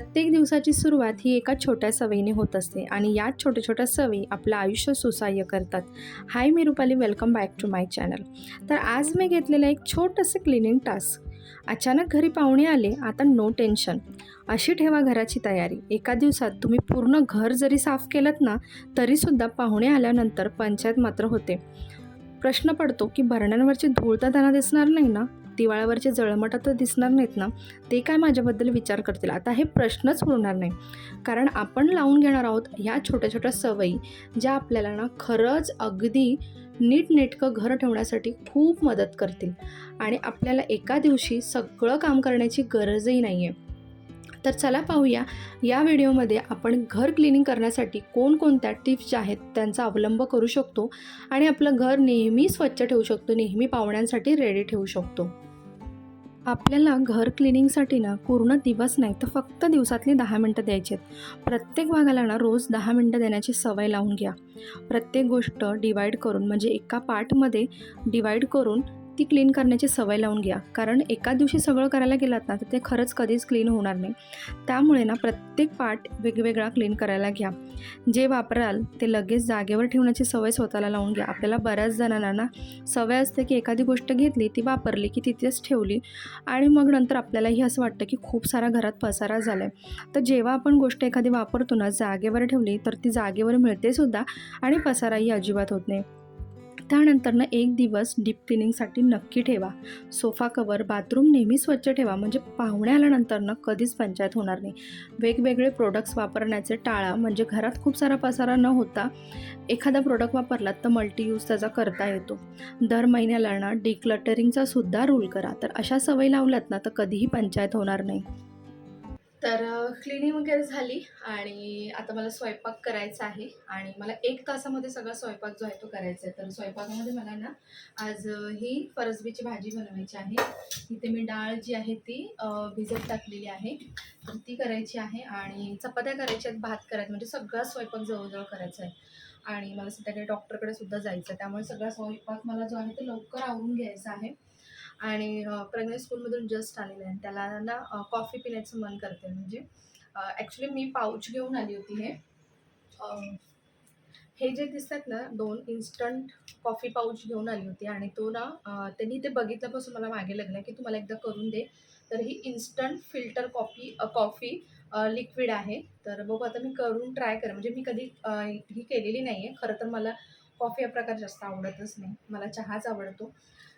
प्रत्येक दिवसाची सुरुवात ही एका छोट्या सवयीने होत असते आणि याच छोट्या छोट्या सवयी आपलं आयुष्य सुसह्य करतात. हाय, मी Rupali, welcome back to my channel. तर आज मी घेतलेलं एक छोटंसं क्लिनिंग टास्क. अचानक घरी पाहुणे आले, आता नो टेन्शन. अशी ठेवा घराची तयारी. एका दिवसात तुम्ही पूर्ण घर जरी साफ केलं ना, तरीसुद्धा पाहुणे आल्यानंतर पंचायत मात्र होते. प्रश्न पडतो की भरण्यांवरची धूळ तर त्यांना दिसणार नाही ना, दिवाळावरचे जळमटं तर दिसणार नाहीत ना, ते काय माझ्याबद्दल विचार करतील? आता हे प्रश्नच उरणार नाही. कारण आपण लावून घेणार आहोत ह्या छोट्या छोट्या सवयी, ज्या आपल्याला ना खरंच अगदी नीटनेटकं घर ठेवण्यासाठी खूप मदत करतील आणि आपल्याला एका दिवशी सगळं काम करण्याची गरजही नाही आहे. तर चला पाहूया या व्हिडिओमध्ये आपण घर क्लिनिंग करण्यासाठी कोणकोणत्या टिप्स ज्या आहेत त्यांचा अवलंब करू शकतो आणि आपलं घर नेहमी स्वच्छ ठेवू शकतो, नेहमी पाहुण्यांसाठी रेडी ठेवू शकतो. आपल्याला घर क्लिनिंगसाठी ना पूर्ण दिवस नाही तर फक्त दिवसातली 10 मिनटं द्यायची आहेत. प्रत्येक भागाला ना रोज 10 मिनटं देण्याची सवय लावून घ्या. प्रत्येक गोष्ट डिवाईड करून म्हणजे एका पार्टमध्ये डिवाईड करून ती क्लीन करण्याची सवय लावून घ्या. कारण एका दिवशी सगळं करायला गेलात ना तर ते खरंच कधीच क्लीन होणार नाही. त्यामुळे ना प्रत्येक पार्ट वेगवेगळा क्लीन करायला घ्या. जे वापराल ते लगेच जागेवर ठेवण्याची सवय स्वतःला लावून घ्या. आपल्याला बऱ्याच जणांना ना सवय असते की एखादी गोष्ट घेतली, ती वापरली की तिथेच ठेवली आणि मग नंतर आपल्यालाही असं वाटतं की खूप सारा घरात पसारा झाला आहे. तर जेव्हा आपण गोष्ट एखादी वापरतो ना, जागेवर ठेवली तर ती जागेवर मिळतेसुद्धा आणि पसाराही अजिबात होत नाही. त्यानंतरनं एक दिवस डीप क्लिनिंगसाठी नक्की ठेवा. सोफा कवर, बाथरूम नेहमी स्वच्छ ठेवा म्हणजे पाहुणे आल्यानंतरनं कधीच पंचायत होणार नाही. वेगवेगळे प्रोडक्ट्स वापरण्याचे टाळा म्हणजे घरात खूप सारा पसारा न होता एखादा प्रोडक्ट वापरलात तर मल्टीयूज त्याचा करता येतो. दर महिन्याला ना डिक्लटरिंगचा सुद्धा रूल करा. तर अशा सवयी लावल्यात ना तर कधीही पंचायत होणार नाही. तर क्लिनिंग वगैरे झाली आणि आता मला स्वयंपाक करायचा आहे आणि मला 1 तासामध्ये सगळा स्वयंपाक जो आहे तो करायचा आहे. तर स्वयंपाकामध्ये मला ना आज ही फरसबीची भाजी बनवायची आहे. इथे मी डाळ जी आहे ती भिजत टाकलेली आहे. तर ती करायची आहे आणि चपात्या करायच्या आहेत, भात करायचं म्हणजे सगळा स्वयंपाक जवळजवळ करायचा आहे. आणि मला संध्याकाळी डॉक्टरकडे सुद्धा जायचं आहे. त्यामुळे सगळा स्वयंपाक मला जो आहे तो लवकर आवरून घ्यायचा आहे. आणि प्रेग्नन्सी स्कूलमधून जस्ट आलेले आहे. त्याला ना कॉफी पिण्याचं मन करते म्हणजे ॲक्च्युली मी पाऊच घेऊन आली होती. अ, हे जे दिसतात ना 2 इन्स्टंट कॉफी पाऊच घेऊन आली होती आणि तो ना त्यांनी ते बघितल्यापासून मला मागे लागलं की तू मला एकदा करून दे. तर ही इन्स्टंट फिल्टर कॉफी लिक्विड आहे. तर बघू आता मी करून ट्राय करेन. म्हणजे मी कधी ही केलेली नाही आहे. खरं तर मला कॉफी हा प्रकार जास्त आवडतच नाही. मला चहाच आवडतो.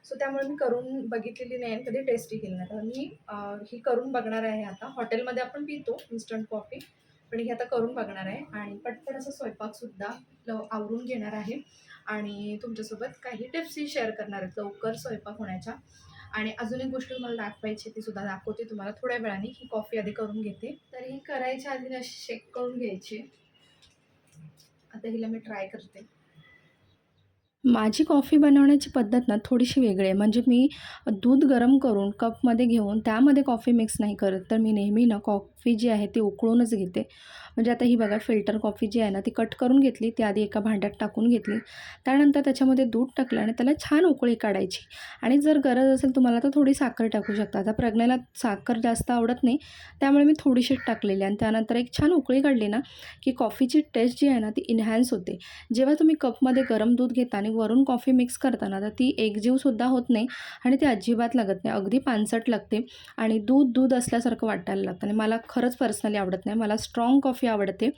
सो त्यामुळे मी करून बघितलेली नाही आणि कधी टेस्टही केली नाही. तर मी ही करून बघणार आहे आता. हॉटेलमध्ये आपण पितो इन्स्टंट कॉफी, पण ही आता करून बघणार आहे आणि पटकन असा स्वयंपाकसुद्धा आवरून घेणार आहे आणि तुमच्यासोबत काही टिप्सही शेअर करणार आहेत लवकर स्वयंपाक होण्याच्या. आणि अजून एक गोष्ट तुम्हाला दाखवायची ती सुद्धा दाखवते तुम्हाला थोड्या वेळाने. ही कॉफी आधी करून घेते. तर ही करायच्या आधी अशी शेक करून घ्यायची. आता हिला मी ट्राय करते. माझी कॉफी बनवण्याची पद्धत ना थोडीशी वेगळी आहे. म्हणजे मी दूध गरम करून कपमध्ये घेऊन त्यामध्ये कॉफी मिक्स नाही करत. तर मी नेहमी ना कॉफी जी आहे ती उकळूनच घेते. म्हणजे आता ही बघा फिल्टर कॉफी जी आहे ना ती कट करून घेतली, ती आधी एका भांड्यात टाकून घेतली. त्यानंतर त्याच्यामध्ये दूध टाकलं आणि त्याला छान उकळी काढायची आणि जर गरज असेल तुम्हाला तर थोडी साखर टाकू शकता. आता प्रज्ञाला साखर जास्त आवडत नाही, त्यामुळे मी थोडीशीच टाकलेली आणि त्यानंतर एक छान उकळी काढली ना की कॉफीची टेस्ट जी आहे ना ती एन्हान्स होते. जेव्हा तुम्ही कपमध्ये गरम दूध घेता आणि वरून कॉफी मिक्स करताना तर ती एकजीवसुद्धा होत नाही आणि ती अजिबात लागत नाही. अगदी पानसट लागते आणि दूध असल्यासारखं वाटायला लागतं आणि मला खरंच पर्सनली आवडत नाही. मला स्ट्रॉंग कॉफी आवडते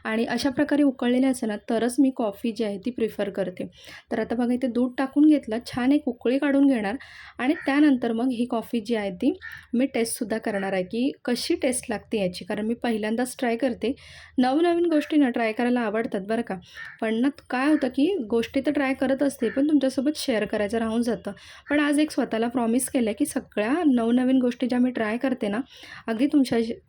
आणि अशा प्रकारे उकळलेली असेल ना तरच मी कॉफी जी आहे ती प्रिफर करते. तर आता बघा इथे दूध टाकून घेतलं, छान एक उकळी काढून घेणार आणि त्यानंतर मग ही कॉफी जी आहे ती मी टेस्टसुद्धा करणार आहे की कशी टेस्ट लागते याची. कारण मी पहिल्यांदाच ट्राय करते. नवनवीन गोष्टी ना ट्राय करायला आवडतात बरं का. पण ना काय होतं की गोष्टी तर ट्राय करत असते पण तुमच्यासोबत शेअर करायचं राहून जातं. पण आज एक स्वतःला प्रॉमिस केलं आहे की सगळ्या नवनवीन गोष्टी ज्या मी ट्राय करते ना अगदी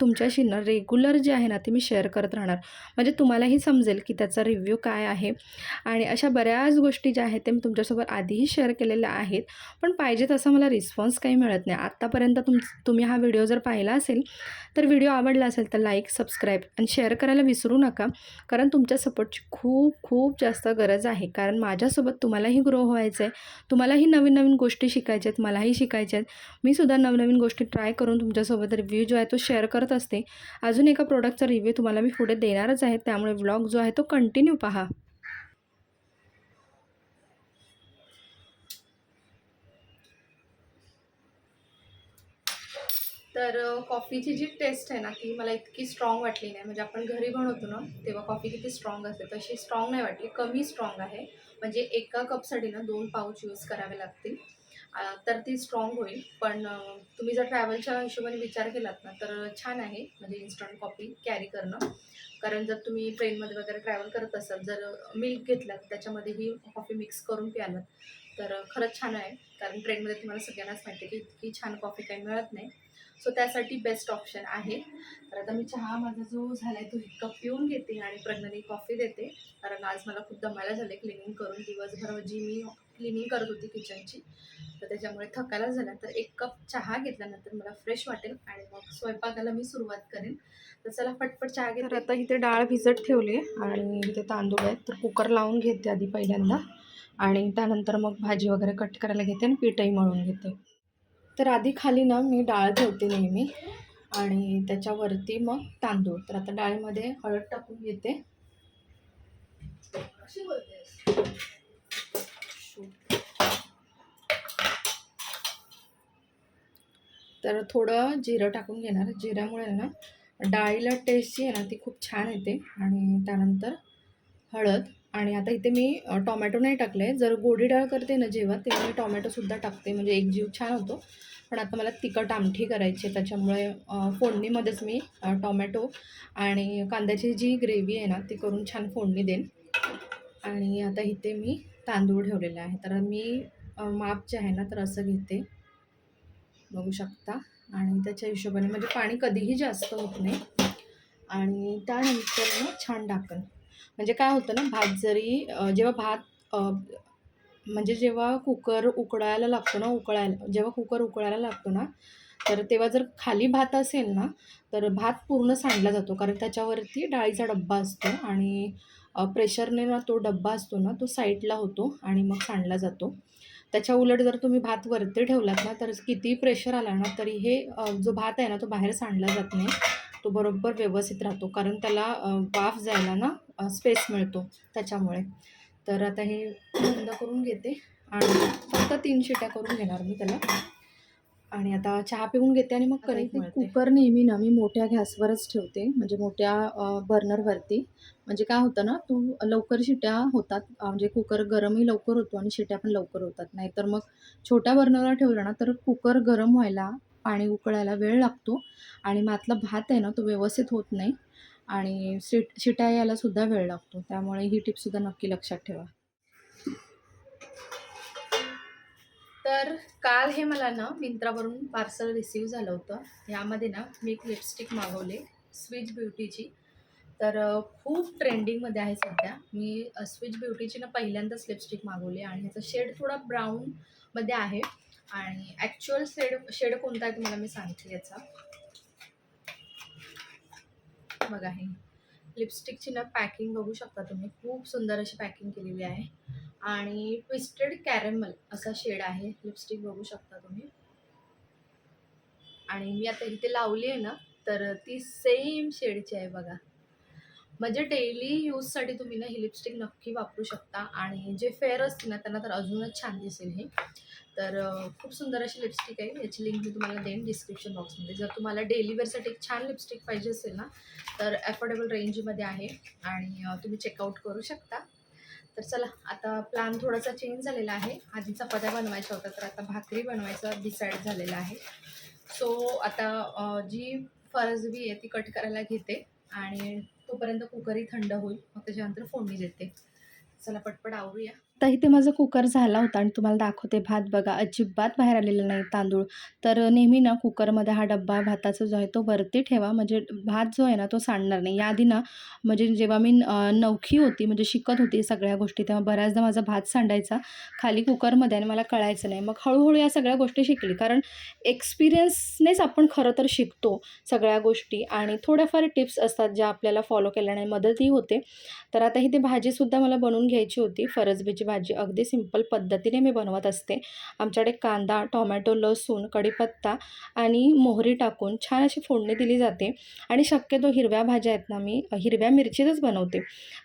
तुमच्याशी ना रेग्युलर जे आहे ना ते मी शेअर करत राहणार. म्हणजे तुम्हालाही समजेल की त्याचा रिव्ह्यू काय आहे. आणि अशा बऱ्याच गोष्टी ज्या आहेत ते मी तुमच्यासोबत आधीही शेअर केलेल्या आहेत, पण पाहिजे तसा मला रिस्पॉन्स काही मिळत नाही. आत्तापर्यंत तुम्ही हा व्हिडिओ जर पाहिला असेल तर व्हिडिओ आवडला असेल तर लाईक, सबस्क्राईब आणि शेअर करायला विसरू नका. कारण तुमच्या सपोर्टची खूप खूप जास्त गरज आहे. कारण माझ्यासोबत तुम्हालाही ग्रो व्हायचं आहे, तुम्हालाही नवीन नवीन गोष्टी शिकायच्या आहेत, मलाही शिकायच्या आहेत. मी सुद्धा नवनवीन गोष्टी ट्राय करून तुमच्यासोबत रिव्ह्यू जो आहे तो शेअर करत असते. असते. अजून एका प्रोडक्टचा रिव्ह्यू तुम्हाला मी पुढे देणारच आहे, त्यामुळे व्लॉग जो आहे तो कंटिन्यू पहा. तर कॉफीची जी टेस्ट आहे ना ती मला इतकी स्ट्रॉंग वाटली नाही. म्हणजे आपण घरी बनवतो ना तेव्हा कॉफी किती स्ट्रॉंग असते तशी स्ट्रॉंग नाही वाटली, कमी स्ट्रॉंग आहे. म्हणजे एका कपसाठी ना 2 पाउच यूज करावे लागतील, तर ती स्ट्रॉंग होईल. पण तुम्ही जर ट्रॅव्हलच्या हिशोबाने विचार केलात ना तर छान आहे म्हणजे इन्स्टंट कॉफी कॅरी करणं. कारण जर तुम्ही ट्रेनमध्ये वगैरे ट्रॅव्हल करत असाल, जर मिल्क घेतलात त्याच्यामध्ये ही कॉफी मिक्स करून प्यालात तर खरंच छान आहे. कारण ट्रेनमध्ये तुम्हाला सगळ्यांनाच माहिती आहे की इतकी छान कॉफी काही मिळत नाही. सो त्यासाठी बेस्ट ऑप्शन आहे. तर आता मी चहा माझा जो झाला आहे तो एक कप पिऊन घेते आणि प्रज्ञाला कॉफी देते. कारण आज मला खूप दमायला झालं क्लिनिंग करून, दिवसभर जी मी क्लिनिंग करत होती किचनची, तर त्याच्यामुळे थकायला झाला. तर एक कप चहा घेतल्यानंतर मला फ्रेश वाटेल आणि मग स्वयंपाकाला मी सुरुवात करेन. तर चला पटपट चहा घेते. तर आता इथे डाळ भिजत ठेवली आणि इथे तांदूळ आहेत, तर कुकर लावून घेते आधी पहिल्यांदा आणि त्यानंतर मग भाजी वगैरे कट करायला घेते आणि पीठही मळून घेते. तर आधी खाली ना मी डाळ ठेवते नेहमी आणि त्याच्यावरती मग तांदूळ. तर आता डाळीमध्ये हळद टाकून घेते. तर थोडं जिरं टाकून घेणार. जिऱ्यामुळे ना डाळीला टेस्ट जी आहे ना ती खूप छान येते. आणि त्यानंतर हळद. आणि आता इथे मी टोमॅटो नाही टाकले. जर गोडी डाळ करते ना जेव्हा तेव्हा मी टोमॅटोसुद्धा टाकते, म्हणजे एक जीव छान होतो. पण आता मला तिखट आमटी करायची आहे त्याच्यामुळे फोडणीमध्येच मी टोमॅटो आणि कांद्याची जी ग्रेव्ही आहे ना ती करून छान फोडणी देईन. आणि आता इथे मी तांदूळ ठेवलेले आहे. तर मी माप जे आहे ना तर असं घेते, बघू शकता. आणि त्याच्या हिशोबाने म्हणजे पाणी कधीही जास्त होत नाही. आणि त्यानंतर मग छान टाकन. म्हणजे काय होतं ना, भात जरी जेव्हा भात म्हणजे जेव्हा कुकर उकळायला लागतो ना, जेव्हा कुकर उकळायला लागतो ना, तर तेव्हा जर खाली भात असेल ना, तर भात पूर्ण सांडला जातो. कारण त्याच्यावरती डाळीचा डब्बा असतो आणि प्रेशरने ना तो डब्बा असतो ना, तो साईडला होतो आणि मग सांडला जातो. त्याच्या उलट जर तुम्ही भात वरती ठेवलात ना, तर कितीही प्रेशर आला ना, तरी हे जो भात आहे ना, तो बाहेर सांडला जात नाही. तो बरोबर व्यवस्थित राहतो. कारण त्याला वाफ जायला ना स्पेस मिळतो त्याच्यामुळे. तर आता हे बंद करून घेते आणि फक्त 3 शिट्या करून घेणार मी त्याला. आणि आता चहा पिऊन घेते आणि मग कणिक मळते. कुकर नेहमी ना मी मोठ्या गॅसवरच ठेवते, म्हणजे मोठ्या बर्नरवरती. म्हणजे काय होतं ना, तो लवकर शिट्या होतात. म्हणजे कुकर गरमही लवकर होतो आणि शिट्या पण लवकर होतात. नाहीतर मग छोट्या बर्नरला ठेवलं ना, तर कुकर गरम व्हायला, पाणी उकळायला वेळ लागतो आणि मग आतला भात आहे ना, तो व्यवस्थित होत नाही आणि शिट्या यायलासुद्धा वेळ लागतो. त्यामुळे ही टिपसुद्धा नक्की लक्षात ठेवा. तर काल हे मला ना मिंत्रावरून पार्सल रिसीव झालं होतं. यामध्ये ना मी एक लिपस्टिक मागवले स्विच ब्युटीची. तर खूप ट्रेंडिंगमध्ये आहे सध्या. मी स्विच ब्युटीची ना पहिल्यांदाच लिपस्टिक मागवली आणि ह्याचा शेड थोडा ब्राऊनमध्ये आहे. आणि ॲक्च्युअल शेड कोणता आहे तुम्हाला मी सांगते याचा. बघा, हे लिपस्टिकची ना पॅकिंग बघू शकता तुम्ही, खूप सुंदर अशी पॅकिंग केलेली आहे. आणि ट्विस्टेड कॅरेमल असा शेड आहे लिपस्टिक, बघू शकता तुम्ही. आणि मी आता इथे लावली आहे ना, तर ती सेम शेडची आहे बघा. म्हणजे डेली यूजसाठी तुम्ही ना ही लिपस्टिक नक्की वापरू शकता. आणि जे फेअर असतील ना त्यांना तर अजूनच छान दिसेल हे. तर खूप सुंदर अशी लिपस्टिक आहे. याची लिंक मी तुम्हाला देईन डिस्क्रिप्शन बॉक्समध्ये. जर तुम्हाला डेली वेअरसाठी एक छान लिपस्टिक पाहिजे असेल ना, तर अफोर्डेबल रेंजमध्ये आहे आणि तुम्ही चेकआउट करू शकता. तर चला, आता प्लॅन थोडासा चेंज झालेला आहे. आधी चपात्या बनवायच्या होत्या, तर आता भाकरी बनवायचा डिसाईड झालेला आहे. सो आता जी फरसबी आहे ती कट करायला घेते आणि तोपर्यंत कुकरही थंड होईल. मग त्याच्यानंतर फोडणी देते. चला पटपट आवरूया. आता इथे माझा कुकर झाला होता आणि तुम्हाला दाखवते भात बघा, अजिबात बाहेर आलेला नाही तांदूळ. तर नेहमी ना कुकरमध्ये हा डब्बा भाताचा जो आहे तो वरती ठेवा, म्हणजे भात जो आहे ना तो सांडणार नाही. याआधी ना म्हणजे जेव्हा मी नवखी होती, म्हणजे शिकत होती सगळ्या गोष्टी, तेव्हा बऱ्याचदा माझा भात सांडायचा खाली कुकरमध्ये आणि मला कळायचं नाही. मग हळूहळू या सगळ्या गोष्टी शिकली. कारण एक्सपिरियन्सनेच आपण खरं तर शिकतो सगळ्या गोष्टी आणि थोड्याफार टिप्स असतात ज्या आपल्याला फॉलो केल्याने मदतही होते. तर आता ही ती भाजीसुद्धा मला बनवून घ्यायची होती. फरसबीची भाजी अगदी सिंपल पद्धतीने मी बनवत असते. आमच्याकडे कांदा, टोमॅटो, लसूण, कढीपत्ता आणि मोहरी टाकून छान अशी फोडणी दिली जाते आणि शक्यतो हिरव्या भाज्या आहेत ना, मी हिरव्या मिरचीतच बनवते.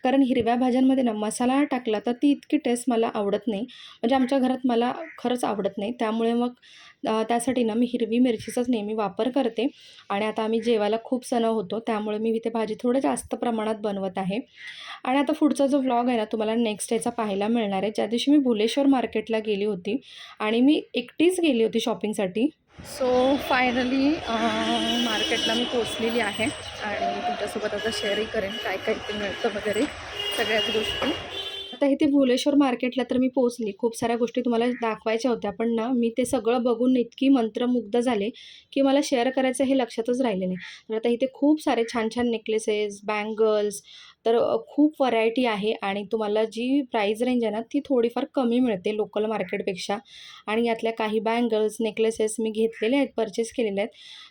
कारण हिरव्या भाज्यांमध्ये ना मसाला टाकला तर ती इतकी टेस्ट मला आवडत नाही. म्हणजे आमच्या घरात मला खरंच आवडत नाही. त्यामुळे मग त्यासाठी ना मी हिरवी मिरचीचाच नेहमी वापर करते. आणि आता आम्ही जेवायला खूप जण होतो, त्यामुळे मी इथे भाजी थोडं जास्त प्रमाणात बनवत आहे. आणि आता पुढचा जो व्लॉग आहे ना, तुम्हाला नेक्स्ट डेचा पाहायला मिळणार आहे. ज्या दिवशी मी भुलेश्वर मार्केटला गेली होती आणि मी एकटीच गेली होती शॉपिंगसाठी. सो फायनली मार्केटला मी पोहोचलेली आहे आणि तुमच्यासोबत आता शेअरही करेन काय काय ते मिळतं वगैरे सगळ्याच गोष्टी. आता इथे भुलेश्वर मार्केटला तर मी पोहोचली. खूप साऱ्या गोष्टी तुम्हाला दाखवायच्या होत्या, पण ना मी ते सगळं बघून इतकी मंत्रमुग्ध झाले, की मला शेअर करायचं हे लक्षातच राहिले नाही. तर आता इथे खूप सारे छान-छान नेकलेसेस, बँगल्स तर खूप व्हरायटी आहे आणि तुम्हाला जी प्राईस रेंज आहे ना, ती थोडीफार कमी मिळते लोकल मार्केटपेक्षा. आणि यातल्या काही बँगल्स, नेकलेसेस मी घेतलेले आहेत, पर्चेस केलेले आहेत.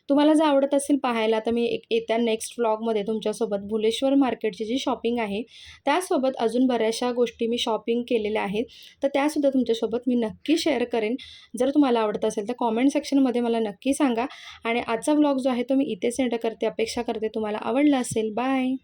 तुम्हाला जर आवडत असेल पाहायला, तर मी येत्या नेक्स्ट व्लॉगमध्ये तुमच्यासोबत भुलेश्वर मार्केटची जी शॉपिंग आहे त्यासोबत अजून बऱ्याचशा गोष्टी मी शॉपिंग केलेल्या आहेत, तर त्यासुद्धा तुमच्यासोबत मी नक्की शेअर करेन. जर तुम्हाला आवडत असेल तर कॉमेंट सेक्शनमध्ये मला नक्की सांगा. आणि आजचा व्लॉग जो आहे तो मी इथेच एंड करते. अपेक्षा करते तुम्हाला आवडला असेल. बाय.